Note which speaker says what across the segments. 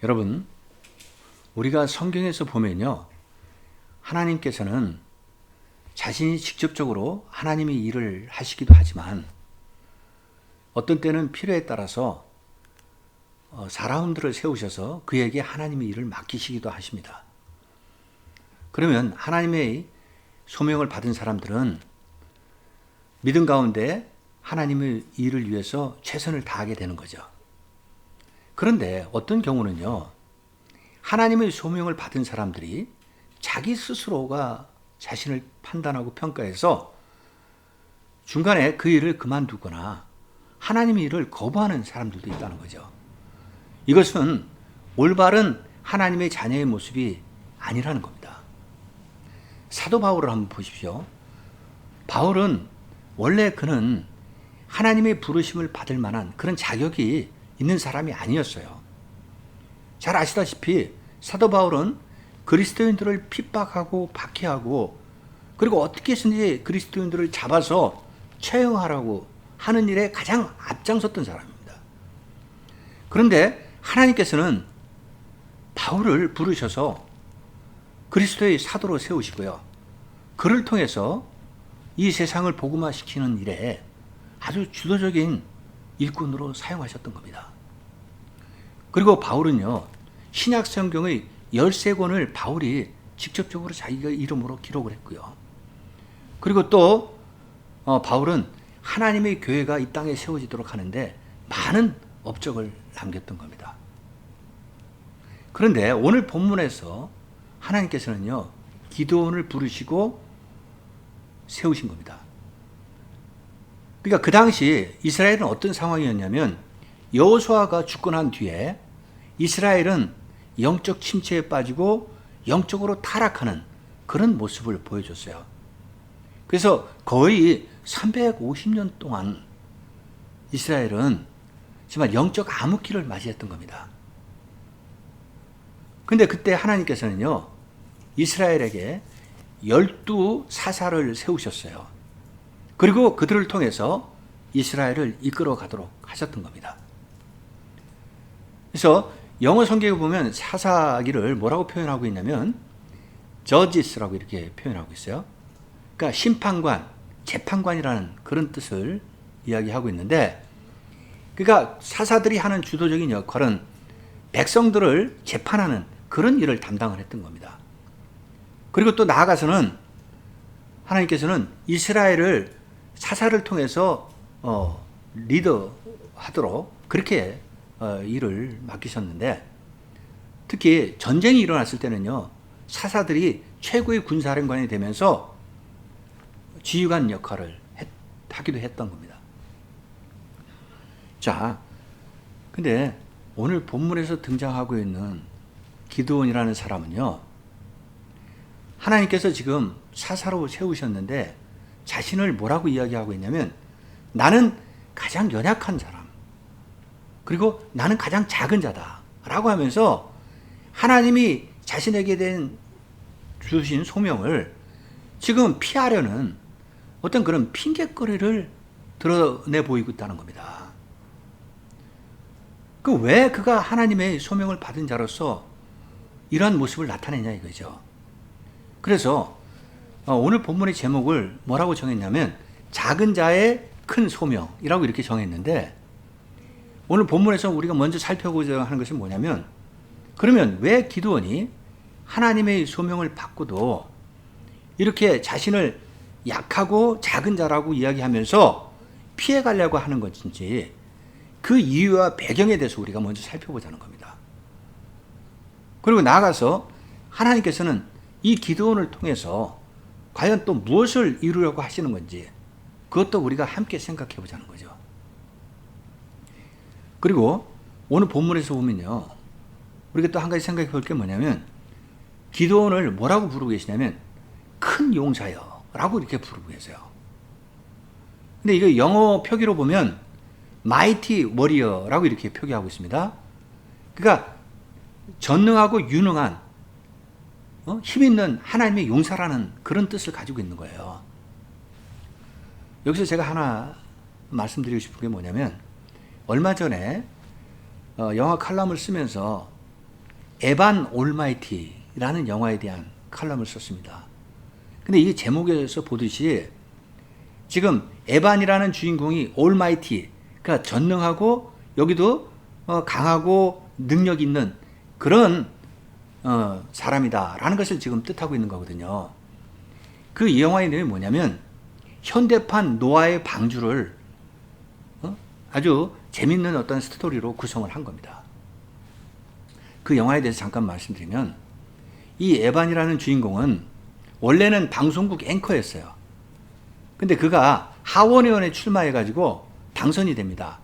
Speaker 1: 여러분, 우리가 성경에서 보면요, 하나님께서는 자신이 직접적으로 하나님의 일을 하시기도 하지만 어떤 때는 필요에 따라서 사람들을 세우셔서 그에게 하나님의 일을 맡기시기도 하십니다. 그러면 하나님의 소명을 받은 사람들은 믿음 가운데 하나님의 일을 위해서 최선을 다하게 되는 거죠. 그런데 어떤 경우는요, 하나님의 소명을 받은 사람들이 자기 스스로가 자신을 판단하고 평가해서 중간에 그 일을 그만두거나 하나님의 일을 거부하는 사람들도 있다는 거죠. 이것은 올바른 하나님의 자녀의 모습이 아니라는 겁니다. 사도 바울을 한번 보십시오. 바울은 원래 그는 하나님의 부르심을 받을 만한 그런 자격이 있는 사람이 아니었어요. 잘 아시다시피 사도 바울은 그리스도인들을 핍박하고 박해하고 그리고 어떻게 해서든지 그리스도인들을 잡아서 처형하라고 하는 일에 가장 앞장섰던 사람입니다. 그런데 하나님께서는 바울을 부르셔서 그리스도의 사도로 세우시고요. 그를 통해서 이 세상을 복음화시키는 일에 아주 주도적인 일꾼으로 사용하셨던 겁니다. 그리고 바울은요, 신약 성경의 13권을 바울이 직접적으로 자기가 이름으로 기록을 했고요. 그리고 또 바울은 하나님의 교회가 이 땅에 세워지도록 하는데 많은 업적을 남겼던 겁니다. 그런데 오늘 본문에서 하나님께서는요, 기드온을 부르시고 세우신 겁니다. 그러니까 그 당시 이스라엘은 어떤 상황이었냐면 여호수아가 죽고 난 뒤에 이스라엘은 영적 침체에 빠지고 영적으로 타락하는 그런 모습을 보여줬어요. 그래서 거의 350년 동안 이스라엘은 정말 영적 암흑기를 맞이했던 겁니다. 근데 그때 하나님께서는요, 이스라엘에게 12사사를 세우셨어요. 그리고 그들을 통해서 이스라엘을 이끌어 가도록 하셨던 겁니다. 그래서 영어 성경에 보면 사사기를 뭐라고 표현하고 있냐면 judges라고 이렇게 표현하고 있어요. 그러니까 심판관, 재판관이라는 그런 뜻을 이야기하고 있는데, 그러니까 사사들이 하는 주도적인 역할은 백성들을 재판하는 그런 일을 담당을 했던 겁니다. 그리고 또 나아가서는 하나님께서는 이스라엘을 사사를 통해서 리더하도록 그렇게 일을 맡기셨는데, 특히 전쟁이 일어났을 때는요, 사사들이 최고의 군사령관이 되면서 지휘관 역할을 하기도 했던 겁니다. 자, 근데 오늘 본문에서 등장하고 있는 기드온이라는 사람은요, 하나님께서 지금 사사로 세우셨는데 자신을 뭐라고 이야기하고 있냐면 나는 가장 연약한 사람, 그리고 나는 가장 작은 자다 라고 하면서 하나님이 자신에게 주신 소명을 지금 피하려는 어떤 그런 핑계거리를 드러내 보이고 있다는 겁니다. 왜 그가 하나님의 소명을 받은 자로서 이러한 모습을 나타내냐 이거죠. 그래서 오늘 본문의 제목을 뭐라고 정했냐면 작은 자의 큰 소명이라고 이렇게 정했는데, 오늘 본문에서 우리가 먼저 살펴보자 하는 것은 뭐냐면, 그러면 왜 기드온이 하나님의 소명을 받고도 이렇게 자신을 약하고 작은 자라고 이야기하면서 피해가려고 하는 것인지, 그 이유와 배경에 대해서 우리가 먼저 살펴보자는 겁니다. 그리고 나아가서 하나님께서는 이 기드온을 통해서 과연 또 무엇을 이루려고 하시는 건지, 그것도 우리가 함께 생각해 보자는 거죠. 그리고 오늘 본문에서 보면요, 우리가 또 한 가지 생각해 볼 게 뭐냐면, 기드온을 뭐라고 부르고 계시냐면 큰 용사여 라고 이렇게 부르고 계세요. 근데 이거 영어 표기로 보면 mighty warrior라고 이렇게 표기하고 있습니다. 그러니까 전능하고 유능한 힘 있는 하나님의 용사라는 그런 뜻을 가지고 있는 거예요. 여기서 제가 하나 말씀드리고 싶은 게 뭐냐면, 얼마 전에 영화 칼럼을 쓰면서 에반 올마이티라는 영화에 대한 칼럼을 썼습니다. 근데 이 제목에서 보듯이 지금 에반이라는 주인공이 올마이티, 그러니까 전능하고 여기도 강하고 능력 있는 그런 사람이다라는 것을 지금 뜻하고 있는 거거든요. 그 이 영화의 내용이 뭐냐면 현대판 노아의 방주를 아주 재밌는 어떤 스토리로 구성을 한 겁니다. 그 영화에 대해서 잠깐 말씀드리면 이 에반이라는 주인공은 원래는 방송국 앵커였어요. 근데 그가 하원의원에 출마해가지고 당선이 됩니다.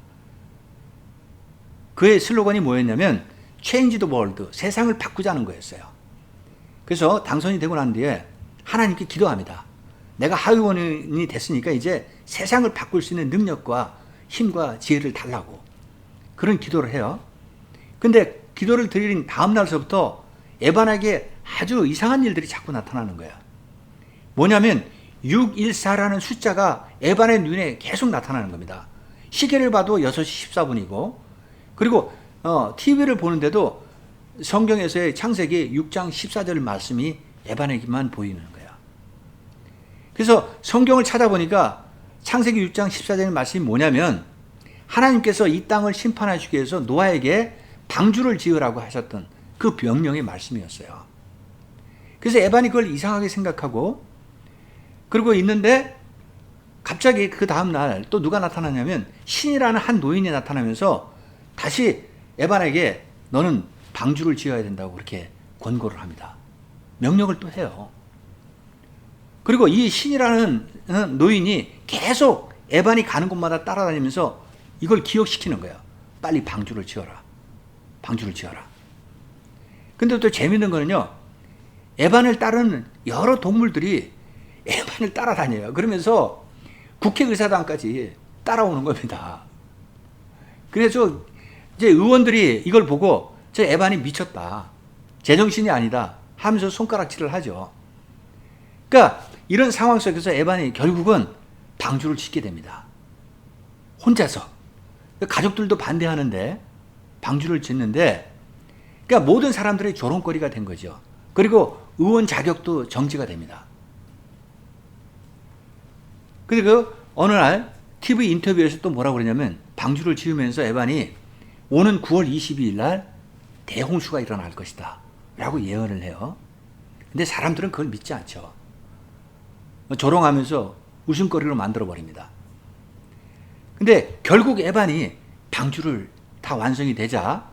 Speaker 1: 그의 슬로건이 뭐였냐면 Change the world, 세상을 바꾸자는 거였어요. 그래서 당선이 되고 난 뒤에 하나님께 기도합니다. 내가 하원의원이 됐으니까 이제 세상을 바꿀 수 있는 능력과 힘과 지혜를 달라고 그런 기도를 해요. 근데 기도를 드린 다음 날서부터 에반에게 아주 이상한 일들이 자꾸 나타나는 거야. 뭐냐면 614라는 숫자가 에반의 눈에 계속 나타나는 겁니다. 시계를 봐도 6시 14분이고 그리고 TV를 보는데도 성경에서의 창세기 6장 14절 말씀이 에반에게만 보이는 거야. 그래서 성경을 찾아보니까 창세기 6장 14절 말씀이 뭐냐면 하나님께서 이 땅을 심판하시기 위해서 노아에게 방주를 지으라고 하셨던 그 명령의 말씀이었어요. 그래서 에반이 그걸 이상하게 생각하고 그러고 있는데 갑자기 그 다음날 또 누가 나타나냐면 신이라는 한 노인이 나타나면서 다시 에반에게 너는 방주를 지어야 된다고 그렇게 권고를 합니다. 명령을 또 해요. 그리고 이 신이라는 노인이 계속 에반이 가는 곳마다 따라다니면서 이걸 기억시키는 거예요. 빨리 방주를 지어라. 방주를 지어라. 근데 또 재밌는 거는요. 에반을 따르는 여러 동물들이 에반을 따라다녀요. 그러면서 국회의사당까지 따라오는 겁니다. 그래서 이제 의원들이 이걸 보고 저 에반이 미쳤다. 제정신이 아니다. 하면서 손가락질을 하죠. 그러니까 이런 상황 속에서 에반이 결국은 방주를 짓게 됩니다. 혼자서. 가족들도 반대하는데 방주를 짓는데 그러니까 모든 사람들의 조롱거리가 된 거죠. 그리고 의원 자격도 정지가 됩니다. 그리고 어느 날 TV 인터뷰에서 또 뭐라고 그러냐면 방주를 지으면서 에반이 오는 9월 22일 날 대홍수가 일어날 것이다 라고 예언을 해요. 근데 사람들은 그걸 믿지 않죠. 조롱하면서 웃음거리로 만들어버립니다. 근데 결국 에반이 방주를 다 완성이 되자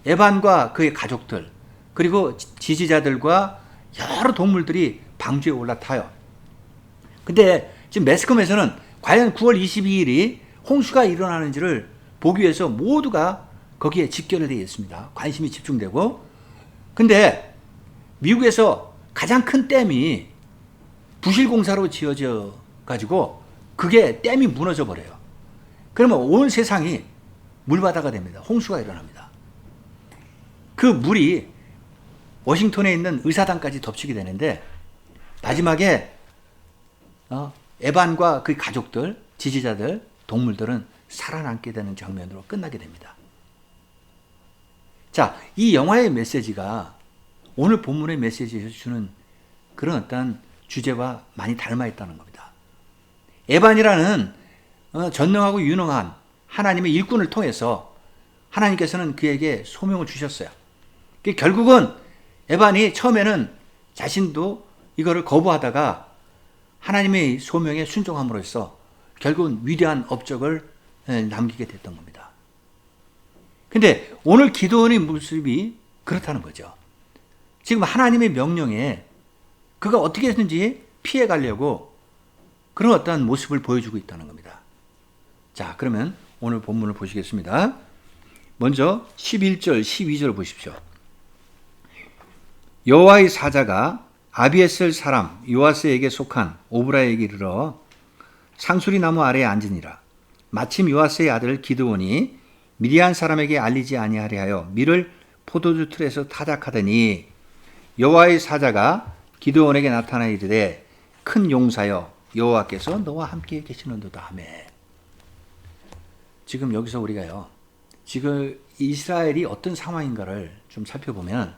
Speaker 1: 에반과 그의 가족들 그리고 지지자들과 여러 동물들이 방주에 올라타요. 근데 지금 매스컴에서는 과연 9월 22일이 홍수가 일어나는지를 보기 위해서 모두가 거기에 집결되어 있습니다. 관심이 집중되고. 근데 미국에서 가장 큰 댐이 부실공사로 지어져 가지고 그게 댐이 무너져 버려요. 그러면 온 세상이 물바다가 됩니다. 홍수가 일어납니다. 그 물이 워싱턴에 있는 의사당까지 덮치게 되는데 마지막에 에반과 그 가족들, 지지자들, 동물들은 살아남게 되는 장면으로 끝나게 됩니다. 자, 이 영화의 메시지가 오늘 본문의 메시지에서 주는 그런 어떤 주제와 많이 닮아 있다는 겁니다. 에반이라는 전능하고 유능한 하나님의 일꾼을 통해서 하나님께서는 그에게 소명을 주셨어요. 결국은 에반이 처음에는 자신도 이거를 거부하다가 하나님의 소명에 순종함으로써 결국은 위대한 업적을 남기게 됐던 겁니다. 근데 오늘 기도원의 모습이 그렇다는 거죠. 지금 하나님의 명령에 그가 어떻게 했는지 피해 가려고 그런 어떠한 모습을 보여주고 있다는 겁니다. 자, 그러면 오늘 본문을 보시겠습니다. 먼저 11절, 12절 보십시오. 여호와의 사자가 아비에셀 사람 요아스에게 속한 오브라에게 이르러 상수리 나무 아래에 앉으니라. 마침 요아스의 아들 기드온이 미디안 사람에게 알리지 아니하려 하여 밀을 포도주 틀에서 타작하더니 여호와의 사자가 기드온에게 나타나 이르되 큰 용사여 여호와께서 너와 함께 계시는도다 하매. 지금 여기서 우리가요 지금 이스라엘이 어떤 상황인가를 좀 살펴보면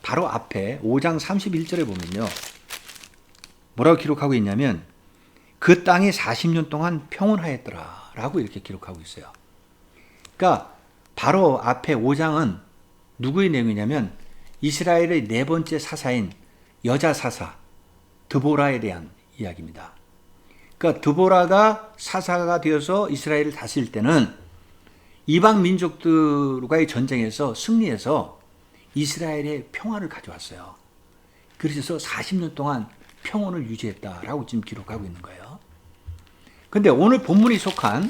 Speaker 1: 바로 앞에 5장 31절에 보면요. 뭐라고 기록하고 있냐면 그 땅이 40년 동안 평온하였더라 라고 이렇게 기록하고 있어요. 그러니까 바로 앞에 5장은 누구의 내용이냐면 이스라엘의 네 번째 사사인 여자 사사 드보라에 대한 이야기입니다. 그러니까 드보라가 사사가 되어서 이스라엘을 다스릴 때는 이방 민족들과의 전쟁에서 승리해서 이스라엘의 평화를 가져왔어요. 그래서 40년 동안 평온을 유지했다라고 지금 기록하고 있는 거예요. 근데 오늘 본문이 속한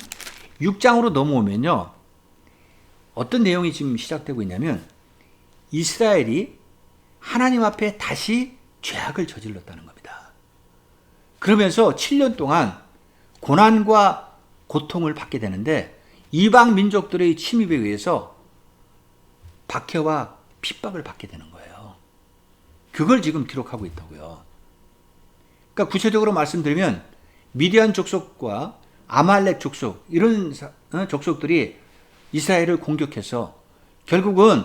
Speaker 1: 6장으로 넘어오면요. 어떤 내용이 지금 시작되고 있냐면 이스라엘이 하나님 앞에 다시 죄악을 저질렀다는 겁니다. 그러면서 7년 동안 고난과 고통을 받게 되는데 이방 민족들의 침입에 의해서 박해와 핍박을 받게 되는 거예요. 그걸 지금 기록하고 있다고요. 그러니까 구체적으로 말씀드리면 미디안 족속과 아말렉 족속 이런 족속들이 이스라엘을 공격해서 결국은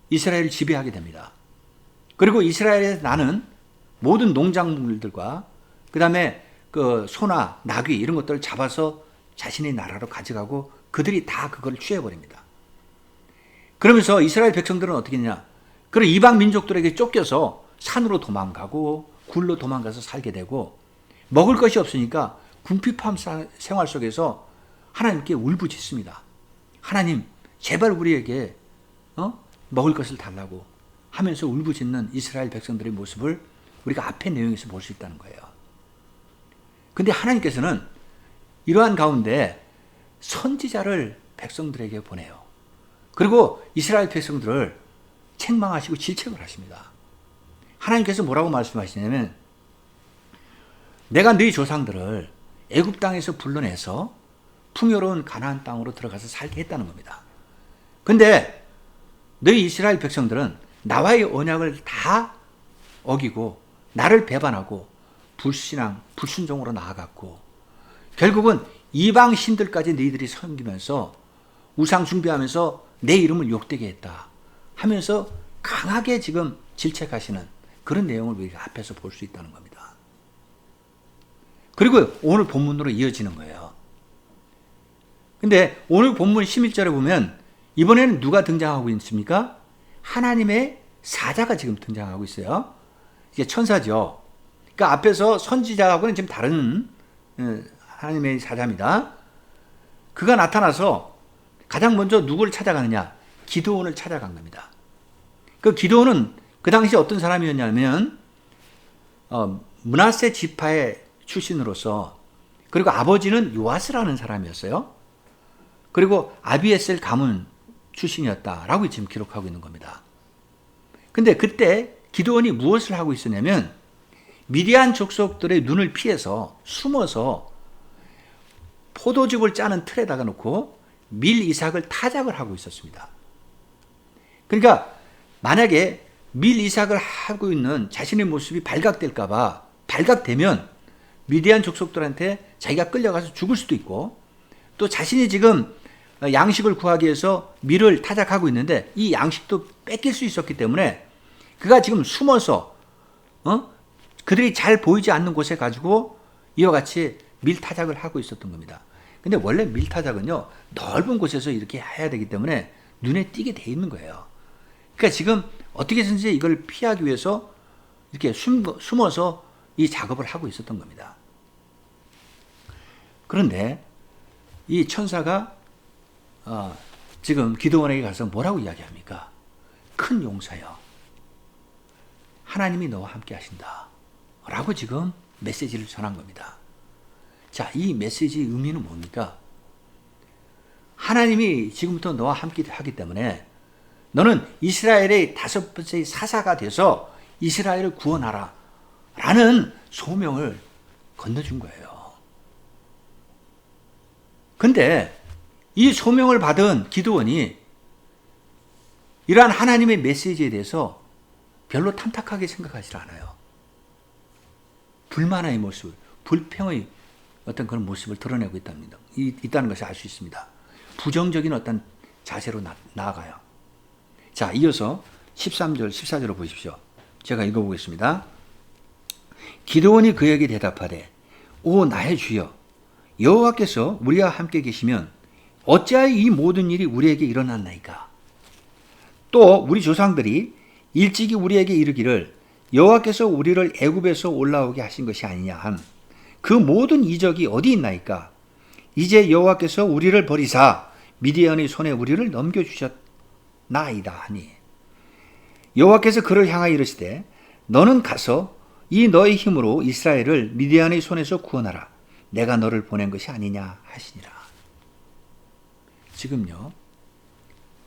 Speaker 1: 이스라엘을 지배하게 됩니다. 그리고 이스라엘에서 나는 모든 농작물들과 그 다음에 그 소나 나귀 이런 것들을 잡아서 자신의 나라로 가져가고 그들이 다 그걸 취해버립니다. 그러면서 이스라엘 백성들은 어떻게 했냐? 그런 이방 민족들에게 쫓겨서 산으로 도망가고 굴로 도망가서 살게 되고 먹을 것이 없으니까 궁핍한 생활 속에서 하나님께 울부짖습니다. 하나님 제발 우리에게 먹을 것을 달라고 하면서 울부짖는 이스라엘 백성들의 모습을 우리가 앞의 내용에서 볼 수 있다는 거예요. 근데 하나님께서는 이러한 가운데 선지자를 백성들에게 보내요. 그리고 이스라엘 백성들을 책망하시고 질책을 하십니다. 하나님께서 뭐라고 말씀하시냐면 내가 너희 조상들을 애굽 땅에서 불러내서 풍요로운 가나안 땅으로 들어가서 살게 했다는 겁니다. 근데 너희 이스라엘 백성들은 나와의 언약을 다 어기고 나를 배반하고 불신앙, 불순종으로 나아갔고 결국은 이방 신들까지 너희들이 섬기면서 우상 숭배하면서 내 이름을 욕되게 했다 하면서 강하게 지금 질책하시는 그런 내용을 우리가 앞에서 볼 수 있다는 겁니다. 그리고 오늘 본문으로 이어지는 거예요. 근데 오늘 본문 11절에 보면 이번에는 누가 등장하고 있습니까? 하나님의 사자가 지금 등장하고 있어요. 이게 천사죠. 그러니까 앞에서 선지자하고는 지금 다른 하나님의 사자입니다. 그가 나타나서 가장 먼저 누구를 찾아가느냐? 기드온을 찾아간 겁니다. 그 기드온은 그 당시 어떤 사람이었냐면 므낫세 지파의 출신으로서 그리고 아버지는 요아스라는 사람이었어요. 그리고 아비에셀 가문 출신이었다라고 지금 기록하고 있는 겁니다. 근데 그때 기드온이 무엇을 하고 있었냐면 미디안 족속들의 눈을 피해서 숨어서 포도즙을 짜는 틀에다가 놓고 밀 이삭을 타작을 하고 있었습니다. 그러니까 만약에 밀 이삭을 하고 있는 자신의 모습이 발각될까봐 발각되면 미디안 족속들한테 자기가 끌려가서 죽을 수도 있고 또 자신이 지금 양식을 구하기 위해서 밀을 타작하고 있는데 이 양식도 뺏길 수 있었기 때문에 그가 지금 숨어서 그들이 잘 보이지 않는 곳에 가지고 이와 같이 밀 타작을 하고 있었던 겁니다. 근데 원래 밀 타작은요 넓은 곳에서 이렇게 해야 되기 때문에 눈에 띄게 돼 있는 거예요. 그러니까 지금 어떻게 해서든지 이걸 피하기 위해서 이렇게 숨어서 이 작업을 하고 있었던 겁니다. 그런데 이 천사가 지금 기드온에게 가서 뭐라고 이야기합니까? 큰 용사여, 하나님이 너와 함께 하신다 라고 지금 메시지를 전한 겁니다. 자, 이 메시지의 의미는 뭡니까? 하나님이 지금부터 너와 함께 하기 때문에 너는 이스라엘의 5번째 사사가 돼서 이스라엘을 구원하라 라는 소명을 건네준 거예요. 근데 이 소명을 받은 기드온이 이러한 하나님의 메시지에 대해서 별로 탐탁하게 생각하지 않아요. 불만의 모습, 불평의 어떤 그런 모습을 드러내고 있다는 것을 알 수 있습니다. 부정적인 어떤 자세로 나아가요. 자, 이어서 13절, 14절을 보십시오. 제가 읽어보겠습니다. 기드온이 그에게 대답하되 오 나의 주여 여호와께서 우리와 함께 계시면 어찌하여 이 모든 일이 우리에게 일어났나이까. 또 우리 조상들이 일찍이 우리에게 이르기를 여호와께서 우리를 애굽에서 올라오게 하신 것이 아니냐 함. 그 모든 이적이 어디 있나이까. 이제 여호와께서 우리를 버리사 미디안의 손에 우리를 넘겨주셨나이다 하니 여호와께서 그를 향하여 이르시되 너는 가서 이 너의 힘으로 이스라엘을 미디안의 손에서 구원하라. 내가 너를 보낸 것이 아니냐 하시니라. 지금요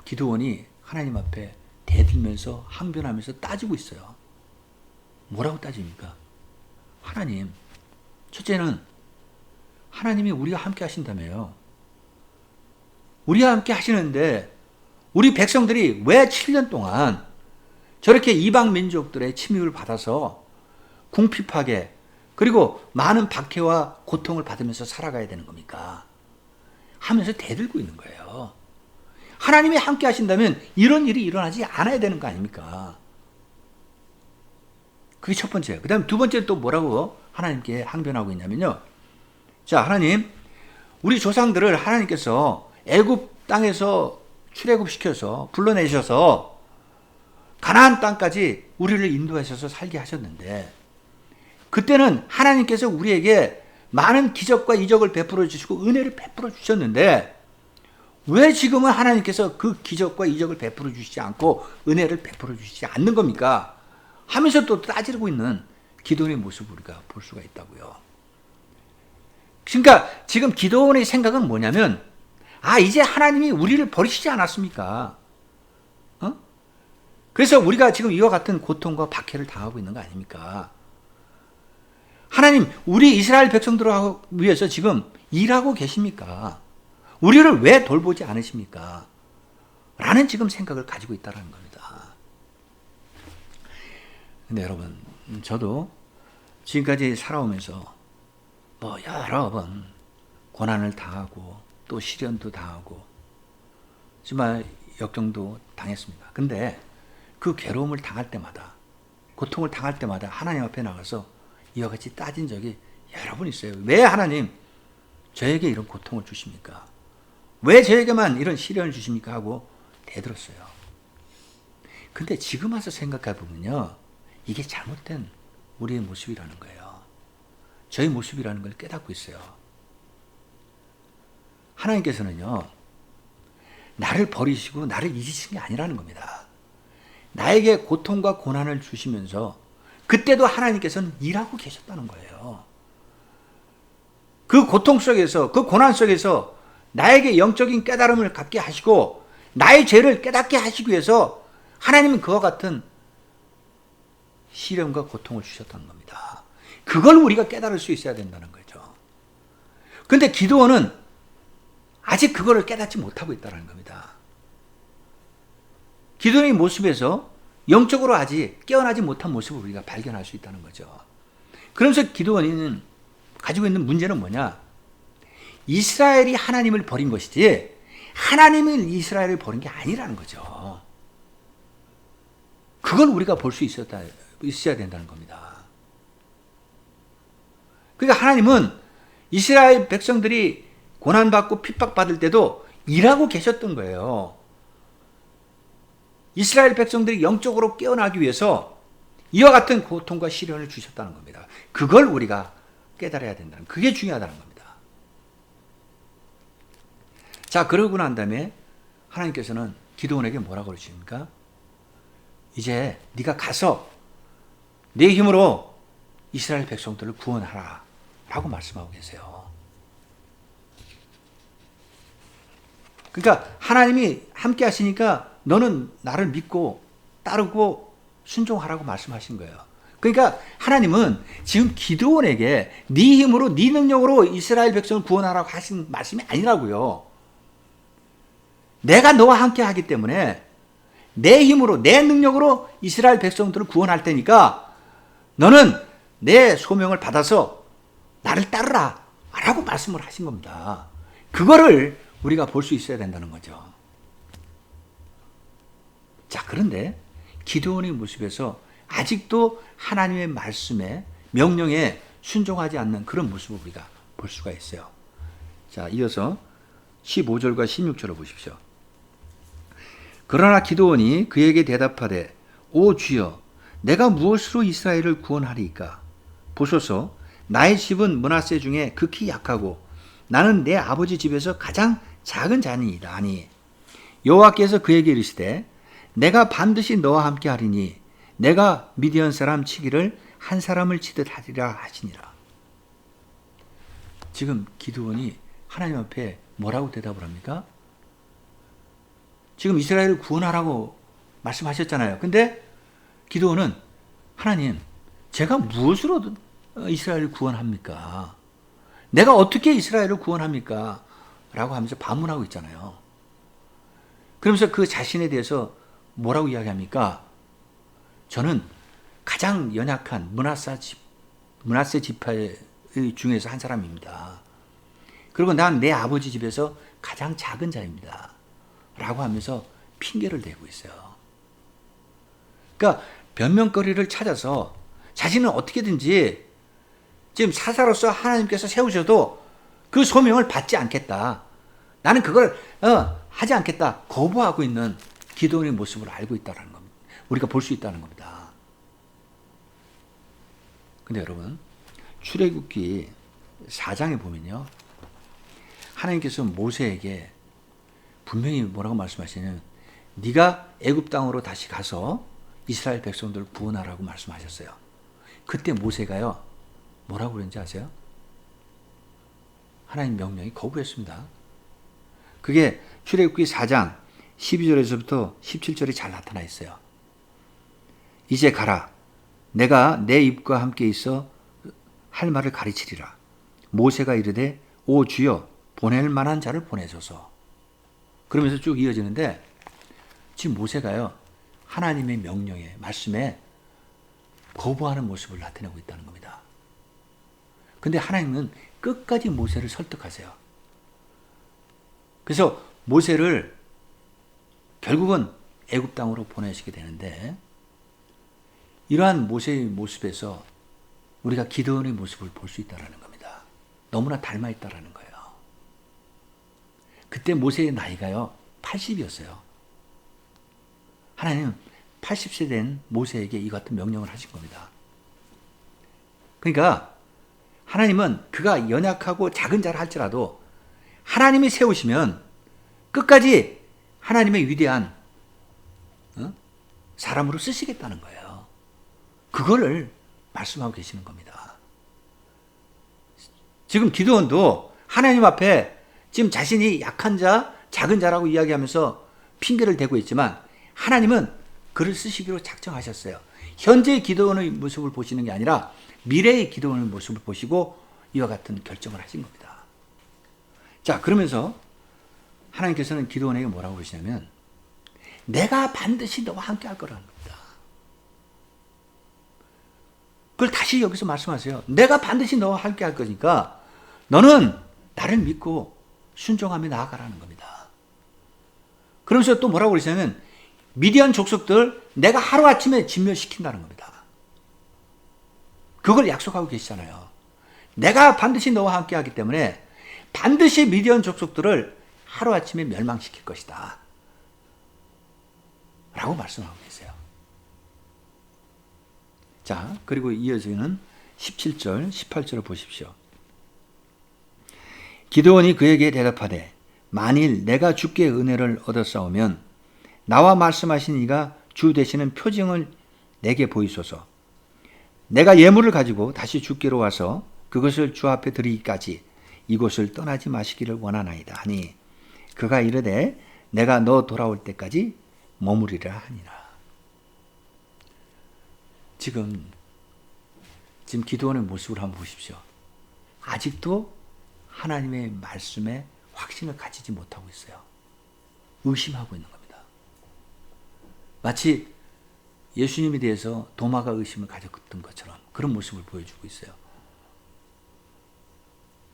Speaker 1: 기드온이 하나님 앞에 대들면서 항변하면서 따지고 있어요. 뭐라고 따집니까? 하나님, 첫째는 하나님이 우리와 함께 하신다며요. 우리와 함께 하시는데 우리 백성들이 왜 7년 동안 저렇게 이방 민족들의 침입을 받아서 궁핍하게 그리고 많은 박해와 고통을 받으면서 살아가야 되는 겁니까? 하면서 대들고 있는 거예요. 하나님이 함께 하신다면 이런 일이 일어나지 않아야 되는 거 아닙니까? 그게 첫 번째예요. 그 다음에 두 번째는 또 뭐라고 하나님께 항변하고 있냐면요. 자, 하나님, 우리 조상들을 하나님께서 애굽 땅에서 출애굽시켜서 불러내셔서 가나안 땅까지 우리를 인도하셔서 살게 하셨는데 그때는 하나님께서 우리에게 많은 기적과 이적을 베풀어 주시고 은혜를 베풀어 주셨는데 왜 지금은 하나님께서 그 기적과 이적을 베풀어 주시지 않고 은혜를 베풀어 주시지 않는 겁니까? 하면서 또 따지고 있는 기도원의 모습을 우리가 볼 수가 있다고요. 그러니까 지금 기도원의 생각은 뭐냐면 이제 하나님이 우리를 버리시지 않았습니까? 그래서 우리가 지금 이와 같은 고통과 박해를 당하고 있는 거 아닙니까? 하나님, 우리 이스라엘 백성들을 위해서 지금 일하고 계십니까? 우리를 왜 돌보지 않으십니까? 라는 지금 생각을 가지고 있다는 겁니다. 근데 여러분, 저도 지금까지 살아오면서 여러 번 고난을 당하고 또 시련도 당하고 정말 역경도 당했습니다. 근데 그 괴로움을 당할 때마다 고통을 당할 때마다 하나님 앞에 나가서 이와 같이 따진 적이 여러 번 있어요. 왜 하나님 저에게 이런 고통을 주십니까? 왜 저에게만 이런 시련을 주십니까? 하고 대들었어요. 근데 지금 와서 생각해 보면요. 이게 잘못된 우리의 모습이라는 거예요. 저희 모습이라는 걸 깨닫고 있어요. 하나님께서는요. 나를 버리시고 나를 잊으신 게 아니라는 겁니다. 나에게 고통과 고난을 주시면서 그때도 하나님께서는 일하고 계셨다는 거예요. 그 고통 속에서 그 고난 속에서 나에게 영적인 깨달음을 갖게 하시고 나의 죄를 깨닫게 하시기 위해서 하나님은 그와 같은 시련과 고통을 주셨다는 겁니다. 그걸 우리가 깨달을 수 있어야 된다는 거죠. 그런데 기드온은 아직 그거를 깨닫지 못하고 있다는 겁니다. 기드온의 모습에서 영적으로 아직 깨어나지 못한 모습을 우리가 발견할 수 있다는 거죠. 그러면서 기드온이 가지고 있는 문제는 뭐냐? 이스라엘이 하나님을 버린 것이지 하나님은 이스라엘을 버린 게 아니라는 거죠. 그걸 우리가 볼 수 있어야 된다는 겁니다. 그러니까 하나님은 이스라엘 백성들이 고난받고 핍박받을 때도 일하고 계셨던 거예요. 이스라엘 백성들이 영적으로 깨어나기 위해서 이와 같은 고통과 시련을 주셨다는 겁니다. 그걸 우리가 깨달아야 된다는, 그게 중요하다는 겁니다. 자, 그러고 난 다음에 하나님께서는 기드온에게 뭐라고 그러십니까? 이제 네가 가서 내 힘으로 이스라엘 백성들을 구원하라 라고 말씀하고 계세요. 그러니까 하나님이 함께 하시니까 너는 나를 믿고 따르고 순종하라고 말씀하신 거예요. 그러니까 하나님은 지금 기드온에게 네 힘으로 네 능력으로 이스라엘 백성을 구원하라고 하신 말씀이 아니라고요. 내가 너와 함께 하기 때문에 내 힘으로 내 능력으로 이스라엘 백성들을 구원할 테니까 너는 내 소명을 받아서 나를 따르라 라고 말씀을 하신 겁니다. 그거를 우리가 볼 수 있어야 된다는 거죠. 자, 그런데 기드온의 모습에서 아직도 하나님의 말씀에 명령에 순종하지 않는 그런 모습을 우리가 볼 수가 있어요. 자, 이어서 15절과 16절을 보십시오. 그러나 기드온이 그에게 대답하되 오 주여 내가 무엇으로 이스라엘을 구원하리이까? 보소서 나의 집은 므낫세 중에 극히 약하고 나는 내 아버지 집에서 가장 작은 자니이다 하니 여호와께서 그에게 이르시되 내가 반드시 너와 함께 하리니 내가 미디안 사람 치기를 한 사람을 치듯 하리라 하시니라. 지금 기드온이 하나님 앞에 뭐라고 대답을 합니까? 지금 이스라엘을 구원하라고 말씀하셨잖아요. 근데 기드온은 하나님, 제가 무엇으로 이스라엘을 구원합니까? 내가 어떻게 이스라엘을 구원합니까? 라고 하면서 반문하고 있잖아요. 그러면서 그 자신에 대해서 뭐라고 이야기합니까? 저는 가장 연약한 므낫세 지파 중에서 한 사람입니다. 그리고 난 내 아버지 집에서 가장 작은 자입니다. 라고 하면서 핑계를 대고 있어요. 그러니까 변명거리를 찾아서 자신은 어떻게든지 지금 사사로서 하나님께서 세우셔도 그 소명을 받지 않겠다. 나는 그걸 하지 않겠다. 거부하고 있는 기드온의 모습을 알고 있다는 겁니다. 우리가 볼 수 있다는 겁니다. 근데 여러분, 출애굽기 4장에 보면요. 하나님께서 모세에게 분명히 뭐라고 말씀하시냐면 네가 애굽 땅으로 다시 가서 이스라엘 백성들을 구원하라고 말씀하셨어요. 그때 모세가요. 뭐라고 그랬는지 아세요? 하나님 명령이 거부했습니다. 그게 출애굽기 4장 12절에서부터 17절이 잘 나타나 있어요. 이제 가라. 내가 내 입과 함께 있어 할 말을 가르치리라. 모세가 이르되 오 주여 보낼 만한 자를 보내소서. 그러면서 쭉 이어지는데 지금 모세가요. 하나님의 명령에 말씀에 거부하는 모습을 나타내고 있다는 겁니다. 근데 하나님은 끝까지 모세를 설득하세요. 그래서 모세를 결국은 애굽 땅으로 보내시게 되는데 이러한 모세의 모습에서 우리가 기드온의 모습을 볼 수 있다는 겁니다. 너무나 닮아 있다는 거예요. 그때 모세의 나이가요 80이었어요. 하나님은 80세 된 모세에게 이 같은 명령을 하신 겁니다. 그러니까 하나님은 그가 연약하고 작은 자를 할지라도 하나님이 세우시면 끝까지 하나님의 위대한 사람으로 쓰시겠다는 거예요. 그거를 말씀하고 계시는 겁니다. 지금 기드온도 하나님 앞에 지금 자신이 약한 자, 작은 자라고 이야기하면서 핑계를 대고 있지만 하나님은 그를 쓰시기로 작정하셨어요. 현재의 기드온의 모습을 보시는 게 아니라 미래의 기드온의 모습을 보시고 이와 같은 결정을 하신 겁니다. 자, 그러면서 하나님께서는 기드온에게 뭐라고 그러시냐면 내가 반드시 너와 함께 할 거라는 겁니다. 그걸 다시 여기서 말씀하세요. 내가 반드시 너와 함께 할 거니까 너는 나를 믿고 순종하며 나아가라는 겁니다. 그러면서 또 뭐라고 그러시냐면 미디안 족속들 내가 하루아침에 진멸시킨다는 겁니다. 그걸 약속하고 계시잖아요. 내가 반드시 너와 함께 하기 때문에 반드시 미디안 족속들을 하루아침에 멸망시킬 것이다. 라고 말씀하고 계세요. 자, 그리고 이어지는 17절, 18절을 보십시오. 기드온이 그에게 대답하되 만일 내가 주께 은혜를 얻었사오면 나와 말씀하신 이가 주 되시는 표징을 내게 보이소서. 내가 예물을 가지고 다시 주께로 와서 그것을 주 앞에 드리기까지 이곳을 떠나지 마시기를 원하나이다 하니 그가 이르되 내가 너 돌아올 때까지 머무리라 하니라. 지금 기드온의 모습을 한번 보십시오. 아직도 하나님의 말씀에 확신을 가지지 못하고 있어요. 의심하고 있는 겁니다. 마치 예수님에 대해서 도마가 의심을 가졌던 것처럼 그런 모습을 보여주고 있어요.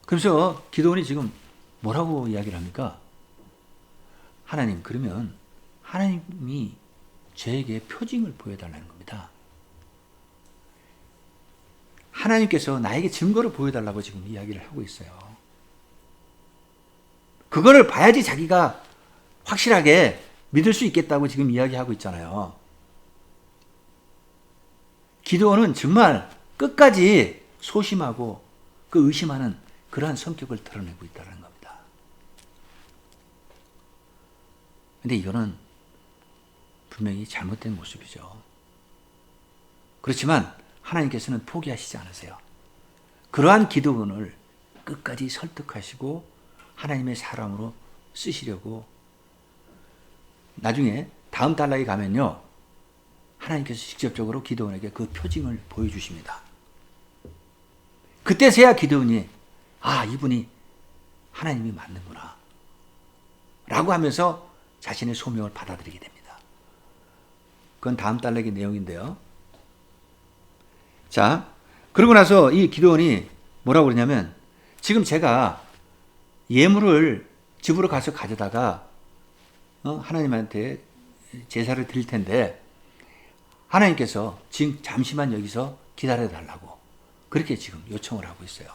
Speaker 1: 그래서 기드온이 지금 뭐라고 이야기를 합니까? 하나님, 그러면 하나님이 저에게 표징을 보여달라는 겁니다. 하나님께서 나에게 증거를 보여달라고 지금 이야기를 하고 있어요. 그거를 봐야지 자기가 확실하게 믿을 수 있겠다고 지금 이야기하고 있잖아요. 기드온은 정말 끝까지 소심하고 그 의심하는 그러한 성격을 드러내고 있다는 겁니다. 근데 이거는 분명히 잘못된 모습이죠. 그렇지만 하나님께서는 포기하시지 않으세요. 그러한 기드온을 끝까지 설득하시고 하나님의 사람으로 쓰시려고 나중에 다음 단락에 가면요. 하나님께서 직접적으로 기드온에게 그 표징을 보여주십니다. 그때서야 기드온이 이분이 하나님이 맞는구나 라고 하면서 자신의 소명을 받아들이게 됩니다. 그건 다음 단락의 내용인데요. 자, 그러고 나서 이 기드온이 뭐라고 그러냐면 지금 제가 예물을 집으로 가서 가져다가 하나님한테 제사를 드릴 텐데 하나님께서 지금 잠시만 여기서 기다려달라고 그렇게 지금 요청을 하고 있어요.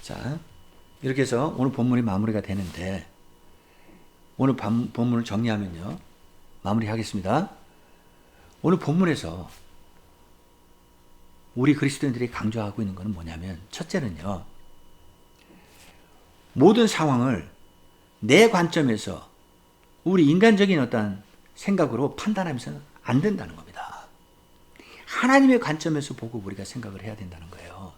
Speaker 1: 자, 이렇게 해서 오늘 본문이 마무리가 되는데 오늘 본문을 정리하면요. 마무리하겠습니다. 오늘 본문에서 우리 그리스도인들이 강조하고 있는 것은 뭐냐면 첫째는요. 모든 상황을 내 관점에서 우리 인간적인 어떤 생각으로 판단하면서는 안 된다는 겁니다. 하나님의 관점에서 보고 우리가 생각을 해야 된다는 거예요.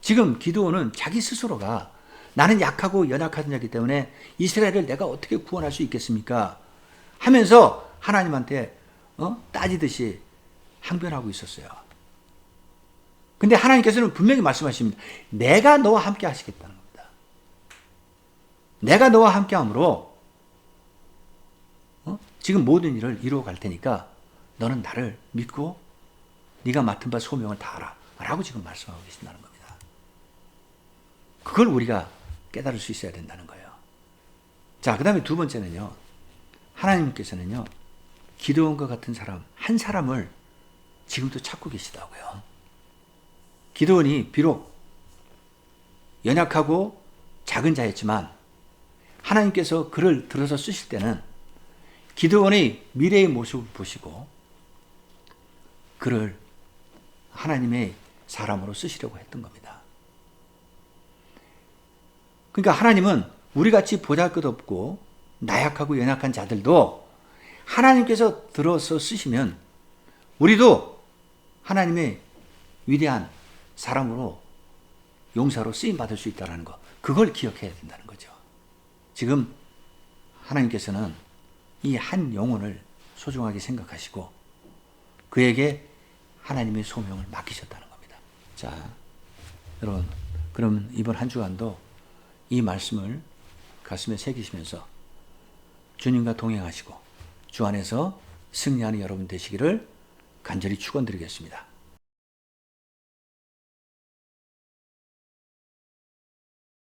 Speaker 1: 지금 기드온은 자기 스스로가 나는 약하고 연약한 자이기 때문에 이스라엘을 내가 어떻게 구원할 수 있겠습니까? 하면서 하나님한테 따지듯이 항변하고 있었어요. 근데 하나님께서는 분명히 말씀하십니다. 내가 너와 함께 하시겠다는 겁니다. 내가 너와 함께 함으로 지금 모든 일을 이루어 갈 테니까 너는 나를 믿고 네가 맡은 바 소명을 다하라 라고 지금 말씀하고 계신다는 겁니다. 그걸 우리가 깨달을 수 있어야 된다는 거예요. 자, 그 다음에 두 번째는요. 하나님께서는요. 기드온과 같은 사람 한 사람을 지금도 찾고 계시다고요. 기드온이 비록 연약하고 작은 자였지만 하나님께서 그를 들어서 쓰실 때는 기드온의 미래의 모습을 보시고 그를 하나님의 사람으로 쓰시려고 했던 겁니다. 그러니까 하나님은 우리같이 보잘것없고 나약하고 연약한 자들도 하나님께서 들어서 쓰시면 우리도 하나님의 위대한 사람으로 용사로 쓰임받을 수 있다는 것, 그걸 기억해야 된다는 거죠. 지금 하나님께서는 이 한 영혼을 소중하게 생각하시고 그에게 하나님의 소명을 맡기셨다는 겁니다. 자, 여러분, 그럼 이번 한 주간도 이 말씀을 가슴에 새기시면서 주님과 동행하시고 주 안에서 승리하는 여러분 되시기를 간절히 축원드리겠습니다.